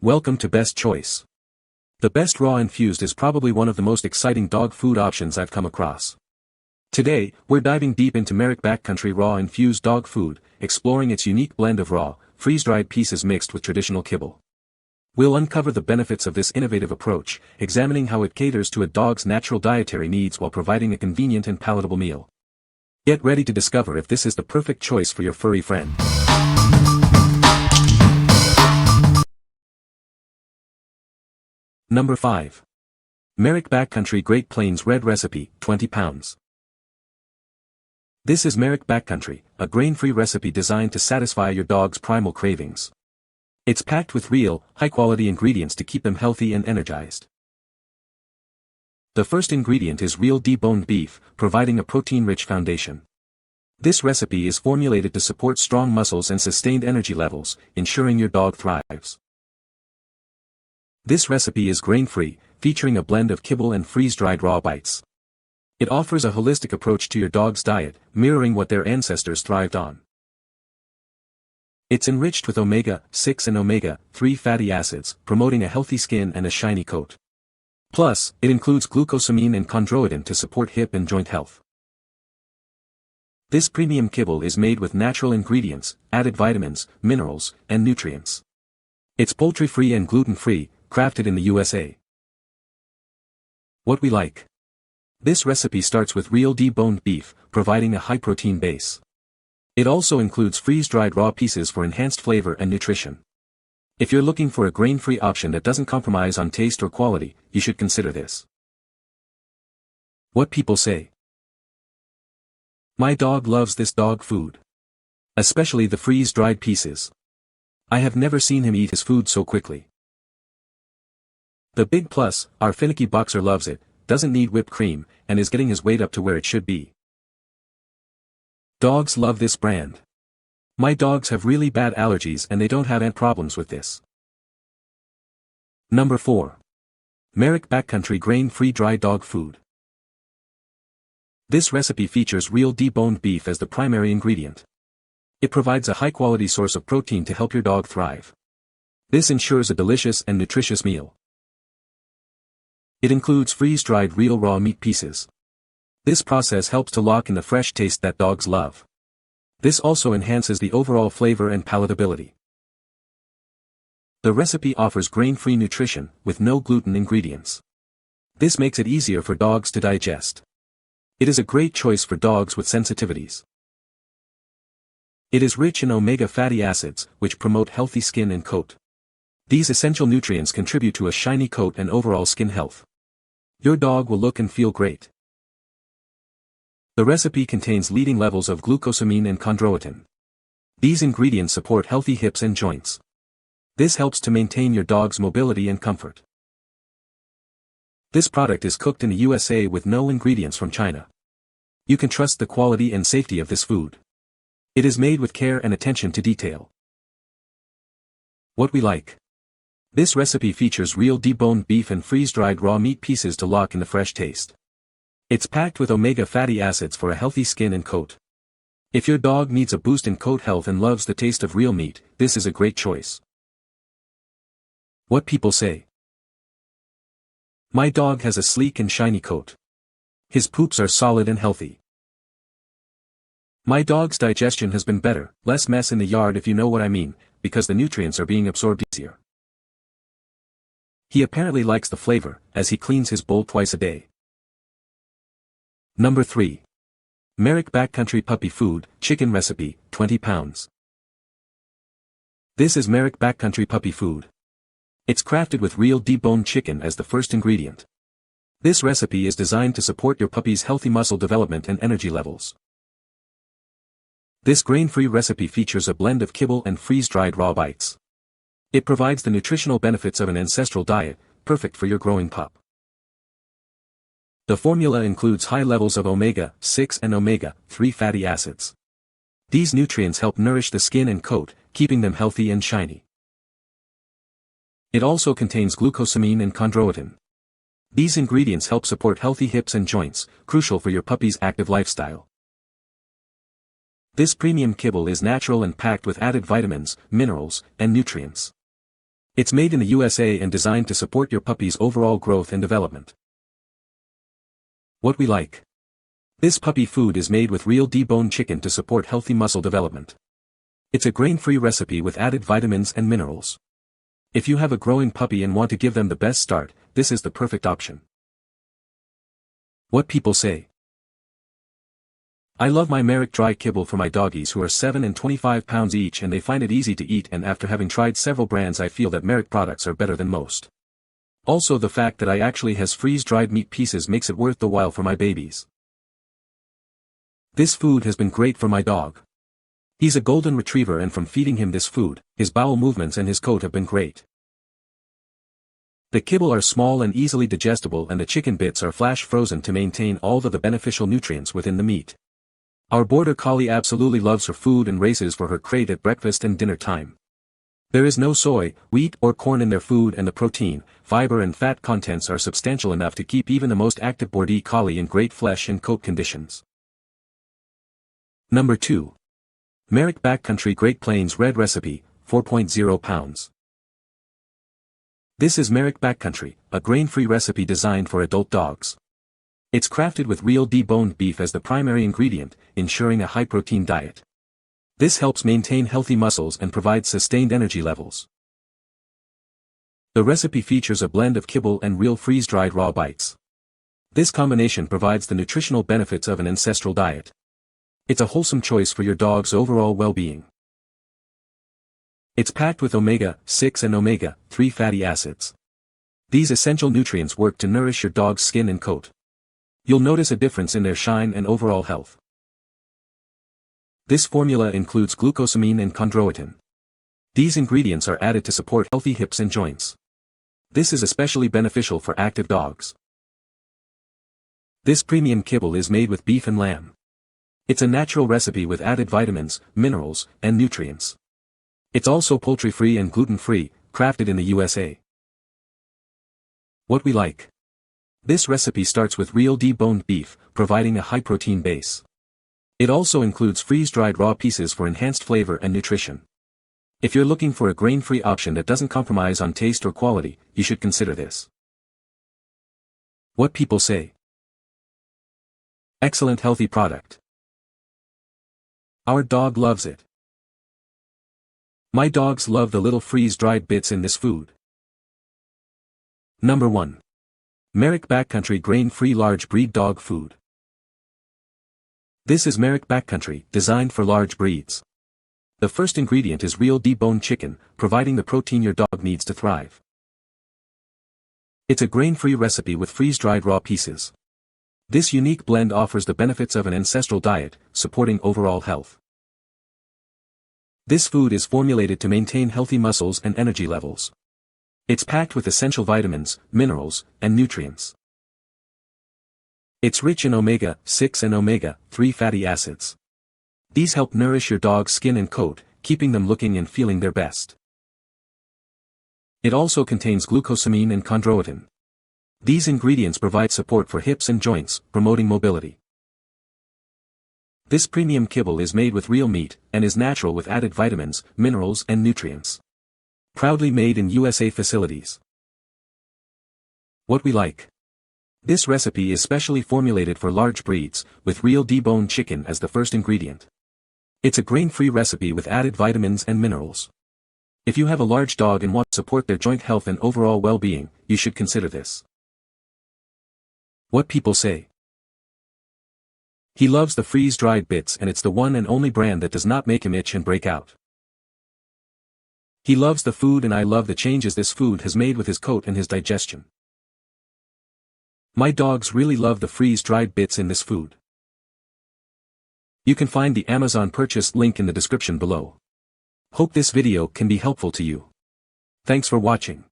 Welcome to Best Choice. The Best Raw Infused is probably one of the most exciting dog food options I've come across. Today, we're diving deep into Merrick Backcountry Raw Infused dog food, exploring its unique blend of raw, freeze-dried pieces mixed with traditional kibble. We'll uncover the benefits of this innovative approach, examining how it caters to a dog's natural dietary needs while providing a convenient and palatable meal. Get ready to discover if this is the perfect choice for your furry friend. Number 5. Merrick Backcountry Great Plains Red Recipe, 20 pounds. This is Merrick Backcountry, a grain-free recipe designed to satisfy your dog's primal cravings. It's packed with real, high-quality ingredients to keep them healthy and energized. The first ingredient is real deboned beef, providing a protein-rich foundation. This recipe is formulated to support strong muscles and sustained energy levels, ensuring your dog thrives. This recipe is grain-free, featuring a blend of kibble and freeze-dried raw bites. It offers a holistic approach to your dog's diet, mirroring what their ancestors thrived on. It's enriched with omega-6 and omega-3 fatty acids, promoting a healthy skin and a shiny coat. Plus, it includes glucosamine and chondroitin to support hip and joint health. This premium kibble is made with natural ingredients, added vitamins, minerals, and nutrients. It's poultry-free and gluten-free, crafted in the USA. What we like. This recipe starts with real deboned beef, providing a high-protein base. It also includes freeze-dried raw pieces for enhanced flavor and nutrition. If you're looking for a grain-free option that doesn't compromise on taste or quality, you should consider this. What people say. My dog loves this dog food. Especially the freeze-dried pieces. I have never seen him eat his food so quickly. The big plus, our finicky boxer loves it, doesn't need whipped cream, and is getting his weight up to where it should be. Dogs love this brand. My dogs have really bad allergies and they don't have any problems with this. Number 4. Merrick Backcountry Grain-Free Dry Dog Food. This recipe features real deboned beef as the primary ingredient. It provides a high-quality source of protein to help your dog thrive. This ensures a delicious and nutritious meal. It includes freeze-dried real raw meat pieces. This process helps to lock in the fresh taste that dogs love. This also enhances the overall flavor and palatability. The recipe offers grain-free nutrition, with no gluten ingredients. This makes it easier for dogs to digest. It is a great choice for dogs with sensitivities. It is rich in omega fatty acids, which promote healthy skin and coat. These essential nutrients contribute to a shiny coat and overall skin health. Your dog will look and feel great. The recipe contains leading levels of glucosamine and chondroitin. These ingredients support healthy hips and joints. This helps to maintain your dog's mobility and comfort. This product is cooked in the USA with no ingredients from China. You can trust the quality and safety of this food. It is made with care and attention to detail. What we like. This recipe features real deboned beef and freeze-dried raw meat pieces to lock in the fresh taste. It's packed with omega fatty acids for a healthy skin and coat. If your dog needs a boost in coat health and loves the taste of real meat, this is a great choice. What people say. My dog has a sleek and shiny coat. His poops are solid and healthy. My dog's digestion has been better, less mess in the yard if you know what I mean, because the nutrients are being absorbed easier. He apparently likes the flavor, as he cleans his bowl twice a day. Number 3. Merrick Backcountry Puppy Food, Chicken Recipe, 20 pounds. This is Merrick Backcountry Puppy Food. It's crafted with real deboned chicken as the first ingredient. This recipe is designed to support your puppy's healthy muscle development and energy levels. This grain-free recipe features a blend of kibble and freeze-dried raw bites. It provides the nutritional benefits of an ancestral diet, perfect for your growing pup. The formula includes high levels of omega-6 and omega-3 fatty acids. These nutrients help nourish the skin and coat, keeping them healthy and shiny. It also contains glucosamine and chondroitin. These ingredients help support healthy hips and joints, crucial for your puppy's active lifestyle. This premium kibble is natural and packed with added vitamins, minerals, and nutrients. It's made in the USA and designed to support your puppy's overall growth and development. What we like. This puppy food is made with real deboned chicken to support healthy muscle development. It's a grain-free recipe with added vitamins and minerals. If you have a growing puppy and want to give them the best start, this is the perfect option. What people say. I love my Merrick dry kibble for my doggies who are 7 and 25 pounds each, and they find it easy to eat, and after having tried several brands I feel that Merrick products are better than most. Also the fact that I actually has freeze-dried meat pieces makes it worth the while for my babies. This food has been great for my dog. He's a golden retriever, and from feeding him this food, his bowel movements and his coat have been great. The kibble are small and easily digestible, and the chicken bits are flash frozen to maintain all of the beneficial nutrients within the meat. Our border collie absolutely loves her food and races for her crate at breakfast and dinner time. There is no soy, wheat or corn in their food, and the protein, fiber and fat contents are substantial enough to keep even the most active border collie in great flesh and coat conditions. Number 2. Merrick Backcountry Great Plains Red Recipe, 4.0 pounds. This is Merrick Backcountry, a grain-free recipe designed for adult dogs. It's crafted with real deboned beef as the primary ingredient, ensuring a high-protein diet. This helps maintain healthy muscles and provides sustained energy levels. The recipe features a blend of kibble and real freeze-dried raw bites. This combination provides the nutritional benefits of an ancestral diet. It's a wholesome choice for your dog's overall well-being. It's packed with omega-6 and omega-3 fatty acids. These essential nutrients work to nourish your dog's skin and coat. You'll notice a difference in their shine and overall health. This formula includes glucosamine and chondroitin. These ingredients are added to support healthy hips and joints. This is especially beneficial for active dogs. This premium kibble is made with beef and lamb. It's a natural recipe with added vitamins, minerals, and nutrients. It's also poultry-free and gluten-free, crafted in the USA. What we like. This recipe starts with real deboned beef, providing a high-protein base. It also includes freeze-dried raw pieces for enhanced flavor and nutrition. If you're looking for a grain-free option that doesn't compromise on taste or quality, you should consider this. What people say. Excellent healthy product. Our dog loves it. My dogs love the little freeze-dried bits in this food. Number 1. Merrick Backcountry Grain-Free Large Breed Dog Food. This is Merrick Backcountry, designed for large breeds. The first ingredient is real deboned chicken, providing the protein your dog needs to thrive. It's a grain-free recipe with freeze-dried raw pieces. This unique blend offers the benefits of an ancestral diet, supporting overall health. This food is formulated to maintain healthy muscles and energy levels. It's packed with essential vitamins, minerals, and nutrients. It's rich in omega-6 and omega-3 fatty acids. These help nourish your dog's skin and coat, keeping them looking and feeling their best. It also contains glucosamine and chondroitin. These ingredients provide support for hips and joints, promoting mobility. This premium kibble is made with real meat, and is natural with added vitamins, minerals and nutrients. Proudly made in USA facilities. What we like. This recipe is specially formulated for large breeds, with real deboned chicken as the first ingredient. It's a grain-free recipe with added vitamins and minerals. If you have a large dog and want to support their joint health and overall well-being, you should consider this. What people say. He loves the freeze-dried bits, and it's the one and only brand that does not make him itch and break out. He loves the food, and I love the changes this food has made with his coat and his digestion. My dogs really love the freeze-dried bits in this food. You can find the Amazon purchase link in the description below. Hope this video can be helpful to you. Thanks for watching.